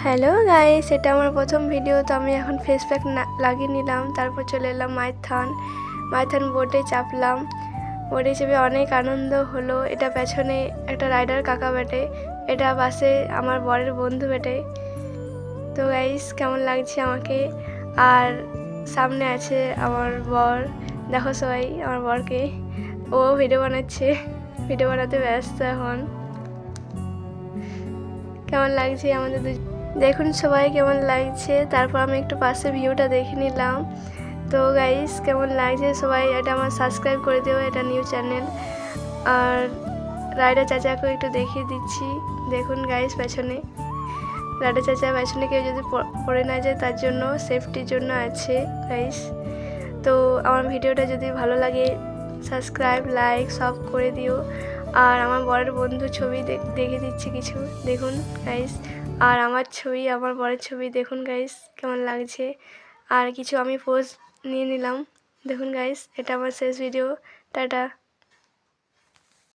Hello guys, এটা আমার প্রথম ভিডিও। তো আমি এখন ফেস প্যাক লাগিয়ে নিলাম, তারপর চলে এলাম মাইথন বোটে চাপলাম। বোটে চেপে অনেক আনন্দ হলো। এটা পেছনে একটা রাইডার কাকা বেটে, এটা পাশে আমার বরের বন্ধু বেটে। তো গাইস কেমন লাগছে আমাকে। আর সামনে আছে আমার বর, দেখো সবাই আমার বরকে, ও ভিডিও বানাচ্ছে, ভিডিও বানাতে ব্যস্ত এখন। কেমন লাগছে আমাদের দেখুন সবাই কেমন লাগছে। তারপর আমি একটু পাশে ভিউটা দেখে নিলাম। তো গাইস কেমন লাগছে সবাই, এটা আমার সাবস্ক্রাইব করে দিও, এটা নিউ চ্যানেল। আর রাইডার চাচাকেও একটু দেখিয়ে দিচ্ছি, দেখুন গাইস পেছনে রাইডার চাচা, পেছনে কেউ যদি পড়ে না যায় তার জন্য সেফটির জন্য আছে গাইস। তো আমার ভিডিওটা যদি ভালো লাগে সাবস্ক্রাইব লাইক সব করে দিও। আর আমার বরের বন্ধু ছবি দেখে দিচ্ছি কিছু, দেখুন গাইস। আর আমার ছবি, আমার বরের ছবি দেখুন গাইস কেমন লাগছে। আর কিছু আমি পোজ নিয়ে নিলাম, দেখুন গাইস। এটা আমার শেষ ভিডিও, টাটা।